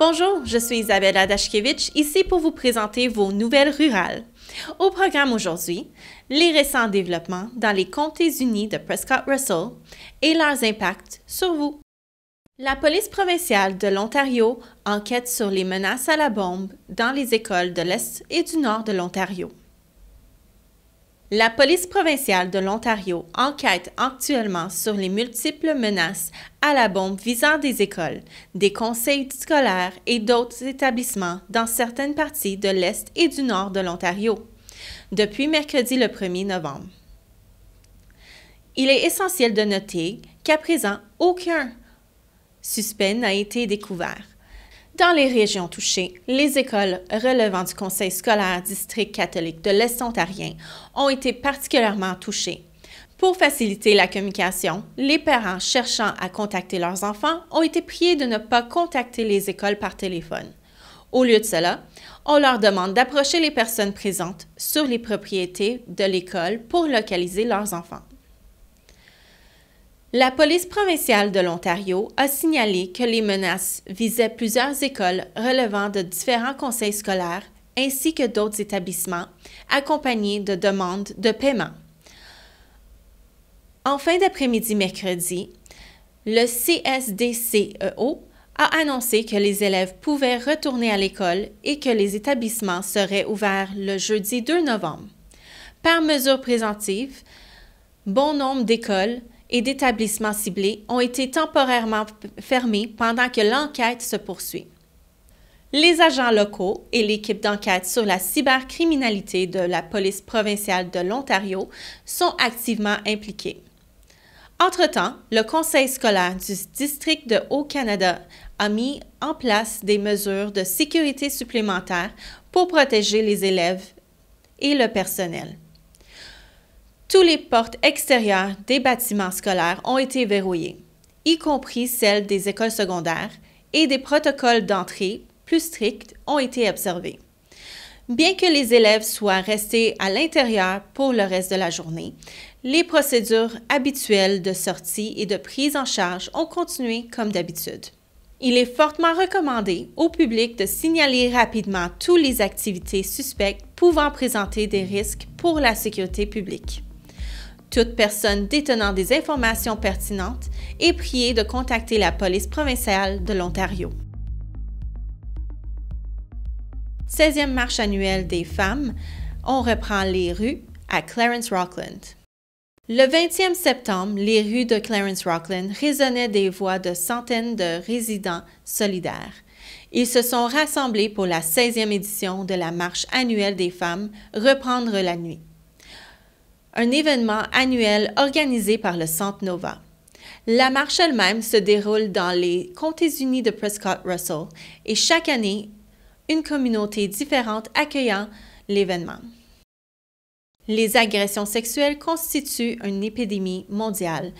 Bonjour, je suis Isabella Dashkevich, ici pour vous présenter vos nouvelles rurales. Au programme aujourd'hui, les récents développements dans les comtés unis de Prescott-Russell et leurs impacts sur vous. La police provinciale de l'Ontario enquête sur les menaces à la bombe dans les écoles de l'Est et du Nord de l'Ontario. La police provinciale de l'Ontario enquête actuellement sur les multiples menaces à la bombe visant des écoles, des conseils scolaires et d'autres établissements dans certaines parties de l'Est et du Nord de l'Ontario, depuis mercredi le 1er novembre. Il est essentiel de noter qu'à présent, aucun suspect n'a été découvert. Dans les régions touchées, les écoles relevant du Conseil scolaire district catholique de l'Est ontarien ont été particulièrement touchées. Pour faciliter la communication, les parents cherchant à contacter leurs enfants ont été priés de ne pas contacter les écoles par téléphone. Au lieu de cela, on leur demande d'approcher les personnes présentes sur les propriétés de l'école pour localiser leurs enfants. La police provinciale de l'Ontario a signalé que les menaces visaient plusieurs écoles relevant de différents conseils scolaires ainsi que d'autres établissements, accompagnés de demandes de paiement. En fin d'après-midi mercredi, le CSDCEO a annoncé que les élèves pouvaient retourner à l'école et que les établissements seraient ouverts le jeudi 2 novembre. Par mesure préventive, bon nombre d'écoles et d'établissements ciblés ont été temporairement fermés pendant que l'enquête se poursuit. Les agents locaux et l'équipe d'enquête sur la cybercriminalité de la police provinciale de l'Ontario sont activement impliqués. Entre-temps, le Conseil scolaire du district de Haut-Canada a mis en place des mesures de sécurité supplémentaires pour protéger les élèves et le personnel. Toutes les portes extérieures des bâtiments scolaires ont été verrouillées, y compris celles des écoles secondaires, et des protocoles d'entrée plus stricts ont été observés. Bien que les élèves soient restés à l'intérieur pour le reste de la journée, les procédures habituelles de sortie et de prise en charge ont continué comme d'habitude. Il est fortement recommandé au public de signaler rapidement toutes les activités suspectes pouvant présenter des risques pour la sécurité publique. Toute personne détenant des informations pertinentes est priée de contacter la police provinciale de l'Ontario. 16e marche annuelle des femmes, on reprend les rues à Clarence-Rockland. Le 20e septembre, les rues de Clarence-Rockland résonnaient des voix de centaines de résidents solidaires. Ils se sont rassemblés pour la 16e édition de la marche annuelle des femmes Reprendre la nuit, un événement annuel organisé par le Centre Nova. La marche elle-même se déroule dans les comtés unis de Prescott-Russell et chaque année, une communauté différente accueillant l'événement. Les agressions sexuelles constituent une épidémie mondiale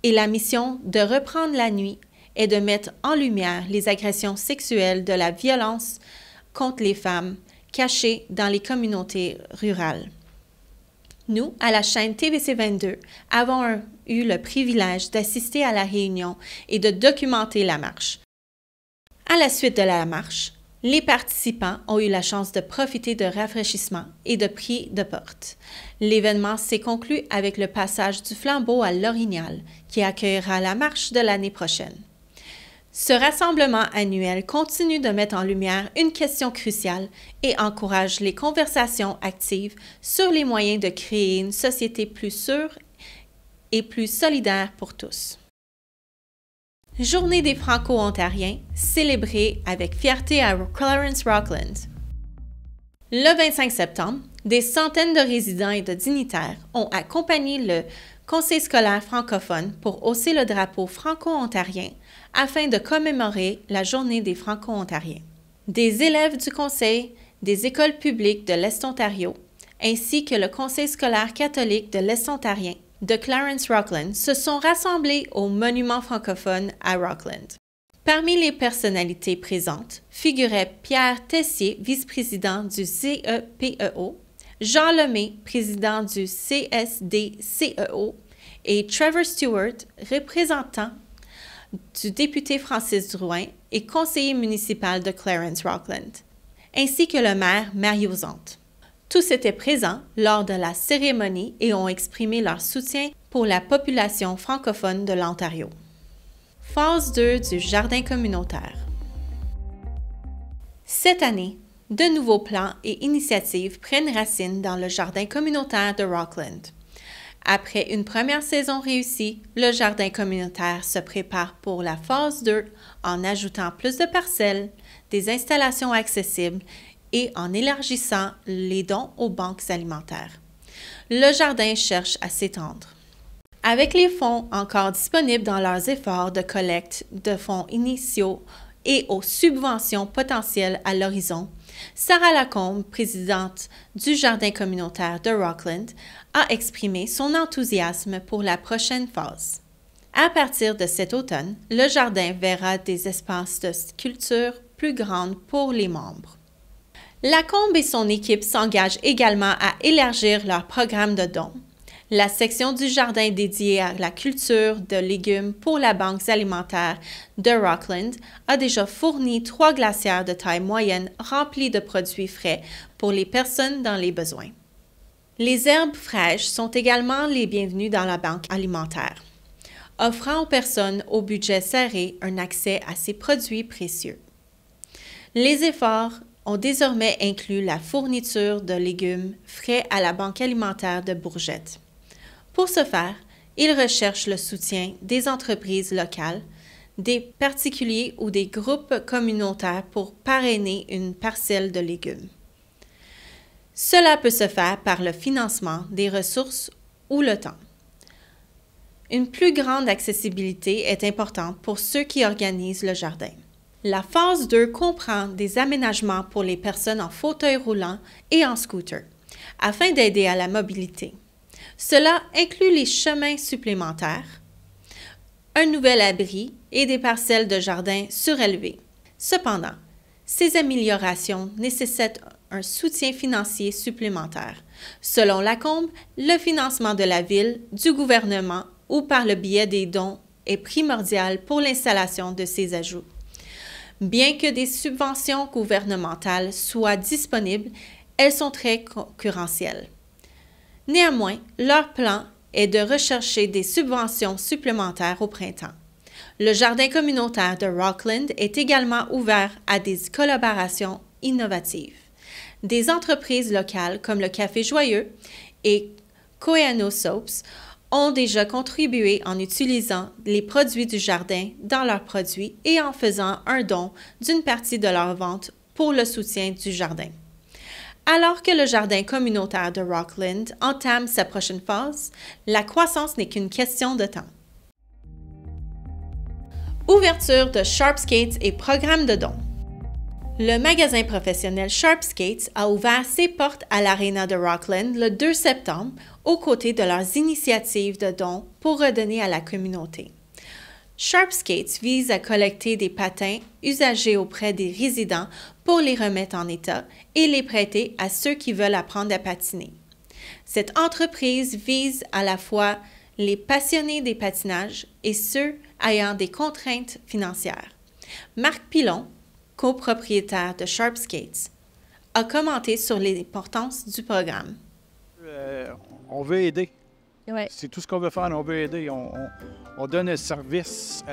et la mission de Reprendre la nuit est de mettre en lumière les agressions sexuelles de la violence contre les femmes cachées dans les communautés rurales. Nous, à la chaîne TVC22, avons eu le privilège d'assister à la réunion et de documenter la marche. À la suite de la marche, les participants ont eu la chance de profiter de rafraîchissements et de prix de porte. L'événement s'est conclu avec le passage du flambeau à l'Orignal, qui accueillera la marche de l'année prochaine. Ce rassemblement annuel continue de mettre en lumière une question cruciale et encourage les conversations actives sur les moyens de créer une société plus sûre et plus solidaire pour tous. Journée des Franco-Ontariens, célébrée avec fierté à Clarence-Rockland. Le 25 septembre, des centaines de résidents et de dignitaires ont accompagné le Conseil scolaire francophone pour hausser le drapeau franco-ontarien afin de commémorer la Journée des Franco-Ontariens. Des élèves du Conseil des écoles publiques de l'Est-Ontario ainsi que le Conseil scolaire catholique de l'Est-Ontarien de Clarence-Rockland se sont rassemblés au monument francophone à Rockland. Parmi les personnalités présentes figuraient Pierre Tessier, vice-président du CEPEO, Jean Lemay, président du CSDCEO, et Trevor Stewart, représentant du député Francis Drouin et conseiller municipal de Clarence Rockland, ainsi que le maire Mario Zante. Tous étaient présents lors de la cérémonie et ont exprimé leur soutien pour la population francophone de l'Ontario. Phase 2 du jardin communautaire. Cette année, de nouveaux plans et initiatives prennent racine dans le jardin communautaire de Rockland. Après une première saison réussie, le jardin communautaire se prépare pour la phase 2 en ajoutant plus de parcelles, des installations accessibles et en élargissant les dons aux banques alimentaires. Le jardin cherche à s'étendre. Avec les fonds encore disponibles dans leurs efforts de collecte de fonds initiaux et aux subventions potentielles à l'horizon, Sarah Lacombe, présidente du Jardin communautaire de Rockland, a exprimé son enthousiasme pour la prochaine phase. À partir de cet automne, le jardin verra des espaces de culture plus grands pour les membres. Lacombe et son équipe s'engagent également à élargir leur programme de dons. La section du jardin dédiée à la culture de légumes pour la Banque alimentaire de Rockland a déjà fourni 3 glacières de taille moyenne remplies de produits frais pour les personnes dans les besoins. Les herbes fraîches sont également les bienvenues dans la Banque alimentaire, offrant aux personnes au budget serré un accès à ces produits précieux. Les efforts ont désormais inclus la fourniture de légumes frais à la Banque alimentaire de Bourgette. Pour ce faire, ils recherchent le soutien des entreprises locales, des particuliers ou des groupes communautaires pour parrainer une parcelle de légumes. Cela peut se faire par le financement des ressources ou le temps. Une plus grande accessibilité est importante pour ceux qui organisent le jardin. La phase 2 comprend des aménagements pour les personnes en fauteuil roulant et en scooter, afin d'aider à la mobilité. Cela inclut les chemins supplémentaires, un nouvel abri et des parcelles de jardin surélevées. Cependant, ces améliorations nécessitent un soutien financier supplémentaire. Selon Lacombe, le financement de la ville, du gouvernement ou par le biais des dons est primordial pour l'installation de ces ajouts. Bien que des subventions gouvernementales soient disponibles, elles sont très concurrentielles. Néanmoins, leur plan est de rechercher des subventions supplémentaires au printemps. Le jardin communautaire de Rockland est également ouvert à des collaborations innovatives. Des entreprises locales comme le Café Joyeux et Koyano Soaps ont déjà contribué en utilisant les produits du jardin dans leurs produits et en faisant un don d'une partie de leur vente pour le soutien du jardin. Alors que le jardin communautaire de Rockland entame sa prochaine phase, la croissance n'est qu'une question de temps. Ouverture de Sharp Skates et programme de dons. Le magasin professionnel Sharp Skates a ouvert ses portes à l'Arena de Rockland le 2 septembre aux côtés de leurs initiatives de dons pour redonner à la communauté. Sharp Skates vise à collecter des patins usagés auprès des résidents pour les remettre en état et les prêter à ceux qui veulent apprendre à patiner. Cette entreprise vise à la fois les passionnés des patinages et ceux ayant des contraintes financières. Marc Pilon, copropriétaire de Sharp Skates, a commenté sur l'importance du programme. On veut aider. Ouais. C'est tout ce qu'on veut faire, on veut aider. On donne un service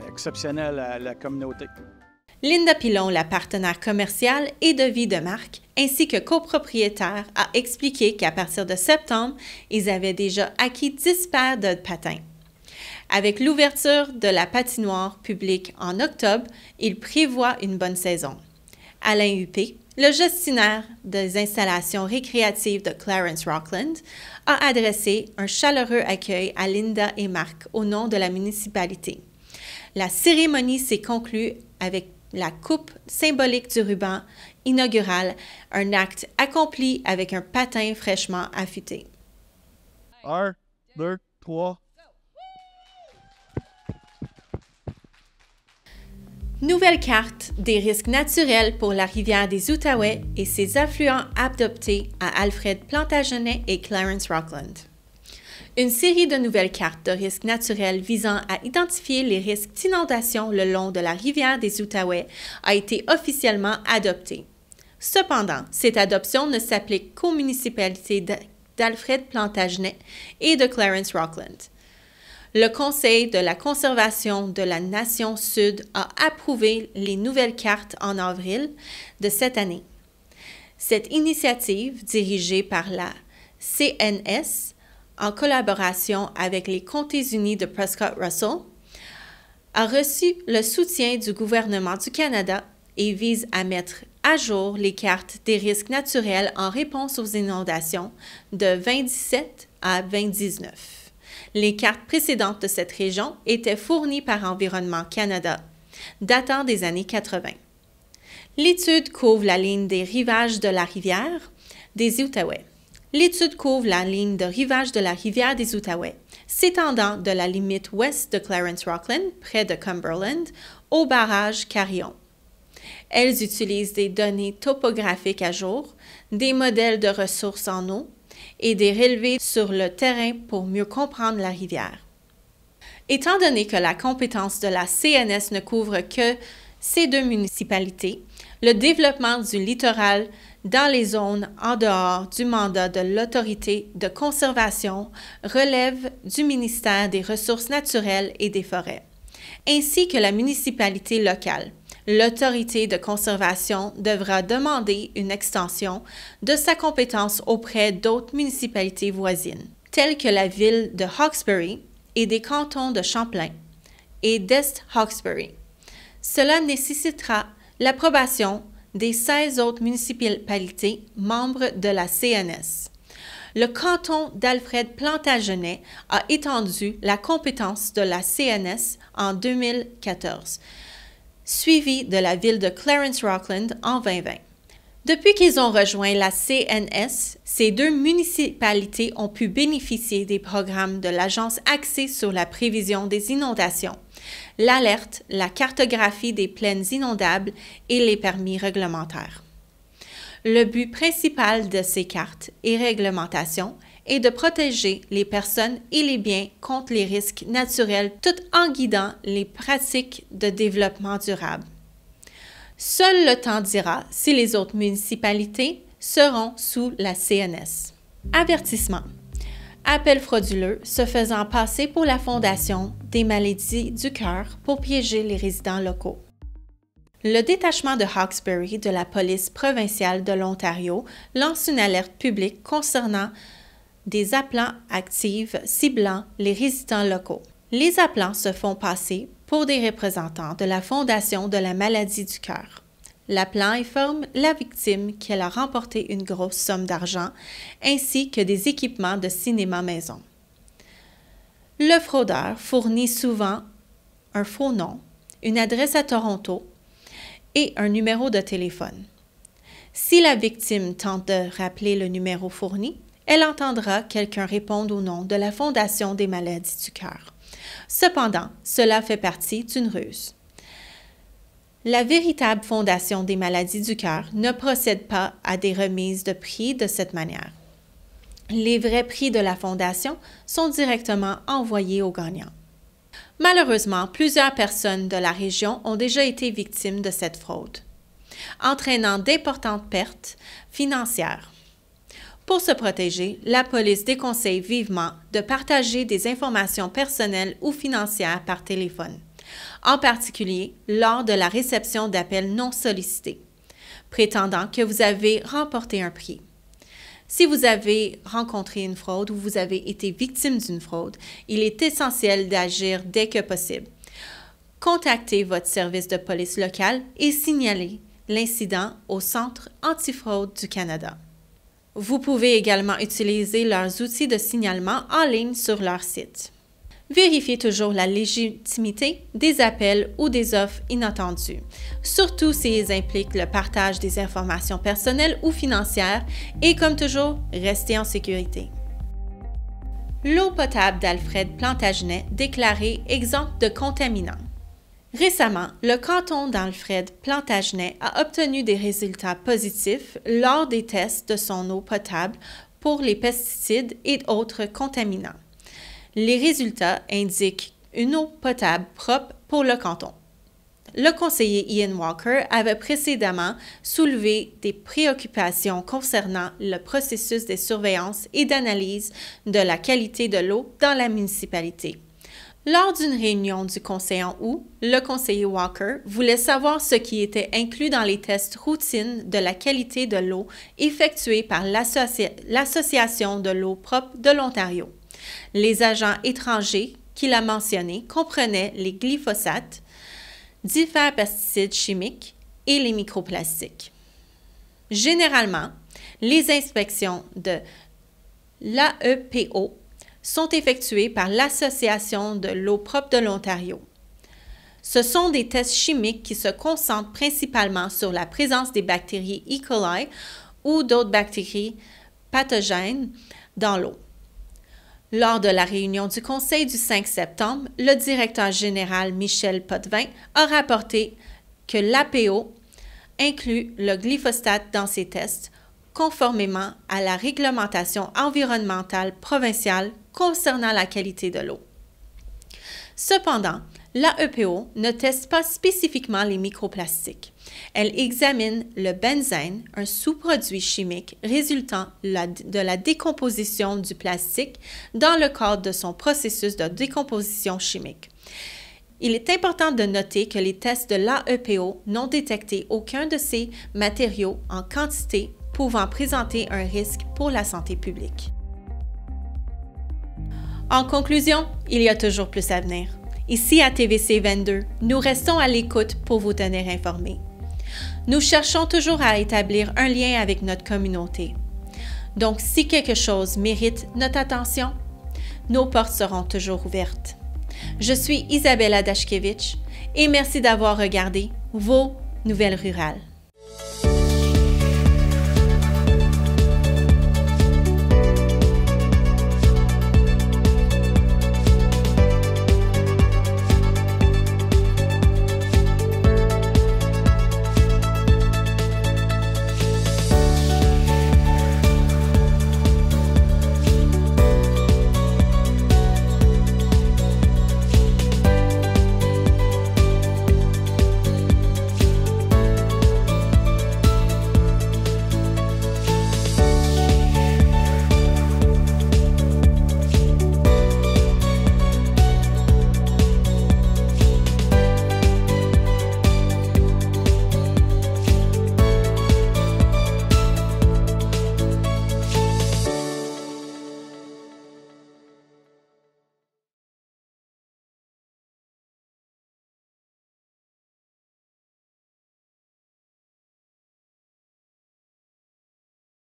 exceptionnel à la communauté. Linda Pilon, la partenaire commerciale et de vie de Marc, ainsi que copropriétaire, a expliqué qu'à partir de septembre, ils avaient déjà acquis 10 paires de patins. Avec l'ouverture de la patinoire publique en octobre, ils prévoient une bonne saison. Alain Huppé, le gestionnaire des installations récréatives de Clarence Rockland, a adressé un chaleureux accueil à Linda et Marc au nom de la municipalité. La cérémonie s'est conclue avec la coupe symbolique du ruban inaugural, un acte accompli avec un patin fraîchement affûté. 1, 2, 3. Nouvelle carte des risques naturels pour la rivière des Outaouais et ses affluents adoptés à Alfred Plantagenet et Clarence Rockland. Une série de nouvelles cartes de risques naturels visant à identifier les risques d'inondation le long de la rivière des Outaouais a été officiellement adoptée. Cependant, cette adoption ne s'applique qu'aux municipalités d'Alfred Plantagenet et de Clarence Rockland. Le Conseil de la conservation de la Nation Sud a approuvé les nouvelles cartes en avril de cette année. Cette initiative, dirigée par la CNS, en collaboration avec les Comtés unis de Prescott-Russell, a reçu le soutien du gouvernement du Canada et vise à mettre à jour les cartes des risques naturels en réponse aux inondations de 2017 à 2019. Les cartes précédentes de cette région étaient fournies par Environnement Canada, datant des années 80. L'étude couvre la ligne des rivages de la rivière des Outaouais. L'étude couvre la ligne de rivage de la rivière des Outaouais, s'étendant de la limite ouest de Clarence Rockland, près de Cumberland, au barrage Carillon. Elles utilisent des données topographiques à jour, des modèles de ressources en eau et des relevés sur le terrain pour mieux comprendre la rivière. Étant donné que la compétence de la CNS ne couvre que ces deux municipalités, le développement du littoral dans les zones en dehors du mandat de l'Autorité de conservation relève du ministère des Ressources naturelles et des forêts, ainsi que la municipalité locale. L'Autorité de conservation devra demander une extension de sa compétence auprès d'autres municipalités voisines, telles que la ville de Hawkesbury et des cantons de Champlain et d'Est Hawkesbury. Cela nécessitera l'approbation des 16 autres municipalités membres de la CNS. Le canton d'Alfred Plantagenet a étendu la compétence de la CNS en 2014, suivi de la ville de Clarence Rockland en 2020. Depuis qu'ils ont rejoint la CNS, ces deux municipalités ont pu bénéficier des programmes de l'Agence axés sur la prévision des inondations, l'alerte, la cartographie des plaines inondables et les permis réglementaires. Le but principal de ces cartes et réglementations est de protéger les personnes et les biens contre les risques naturels tout en guidant les pratiques de développement durable. Seul le temps dira si les autres municipalités seront sous la CNS. Avertissement. Appel frauduleux se faisant passer pour la Fondation des maladies du cœur pour piéger les résidents locaux. Le détachement de Hawkesbury de la police provinciale de l'Ontario lance une alerte publique concernant des appelants actifs ciblant les résidents locaux. Les appelants se font passer pour des représentants de la Fondation de la maladie du cœur. L'appelant informe la victime qu'elle a remporté une grosse somme d'argent ainsi que des équipements de cinéma maison. Le fraudeur fournit souvent un faux nom, une adresse à Toronto et un numéro de téléphone. Si la victime tente de rappeler le numéro fourni, elle entendra quelqu'un répondre au nom de la Fondation des maladies du cœur. Cependant, cela fait partie d'une ruse. La véritable Fondation des maladies du cœur ne procède pas à des remises de prix de cette manière. Les vrais prix de la Fondation sont directement envoyés aux gagnants. Malheureusement, plusieurs personnes de la région ont déjà été victimes de cette fraude, entraînant d'importantes pertes financières. Pour se protéger, la police déconseille vivement de partager des informations personnelles ou financières par téléphone, en particulier lors de la réception d'appels non sollicités, prétendant que vous avez remporté un prix. Si vous avez rencontré une fraude ou vous avez été victime d'une fraude, il est essentiel d'agir dès que possible. Contactez votre service de police local et signalez l'incident au Centre antifraude du Canada. Vous pouvez également utiliser leurs outils de signalement en ligne sur leur site. Vérifiez toujours la légitimité des appels ou des offres inattendues, surtout s'ils impliquent le partage des informations personnelles ou financières et, comme toujours, restez en sécurité. L'eau potable d'Alfred Plantagenet déclarée exempte de contaminants. Récemment, le canton d'Alfred Plantagenet a obtenu des résultats positifs lors des tests de son eau potable pour les pesticides et autres contaminants. Les résultats indiquent une eau potable propre pour le canton. Le conseiller Ian Walker avait précédemment soulevé des préoccupations concernant le processus de surveillance et d'analyse de la qualité de l'eau dans la municipalité. Lors d'une réunion du conseil en août, le conseiller Walker voulait savoir ce qui était inclus dans les tests routines de la qualité de l'eau effectués par l'Association de l'eau propre de l'Ontario. Les agents étrangers qu'il a mentionnés comprenaient les glyphosates, divers pesticides chimiques et les microplastiques. Généralement, les inspections de l'AEPO sont effectuées par l'Association de l'eau propre de l'Ontario. Ce sont des tests chimiques qui se concentrent principalement sur la présence des bactéries E. coli ou d'autres bactéries pathogènes dans l'eau. Lors de la réunion du Conseil du 5 septembre, le directeur général Michel Potvin a rapporté que l'APO inclut le glyphosate dans ses tests, conformément à la réglementation environnementale provinciale concernant la qualité de l'eau. Cependant, l'AEPO ne teste pas spécifiquement les microplastiques. Elle examine le benzène, un sous-produit chimique résultant de la décomposition du plastique dans le cadre de son processus de décomposition chimique. Il est important de noter que les tests de l'AEPO n'ont détecté aucun de ces matériaux en quantité pouvant présenter un risque pour la santé publique. En conclusion, il y a toujours plus à venir. Ici à TVC 22, nous restons à l'écoute pour vous tenir informés. Nous cherchons toujours à établir un lien avec notre communauté. Donc, si quelque chose mérite notre attention, nos portes seront toujours ouvertes. Je suis Isabella Dashkevich et merci d'avoir regardé vos nouvelles rurales.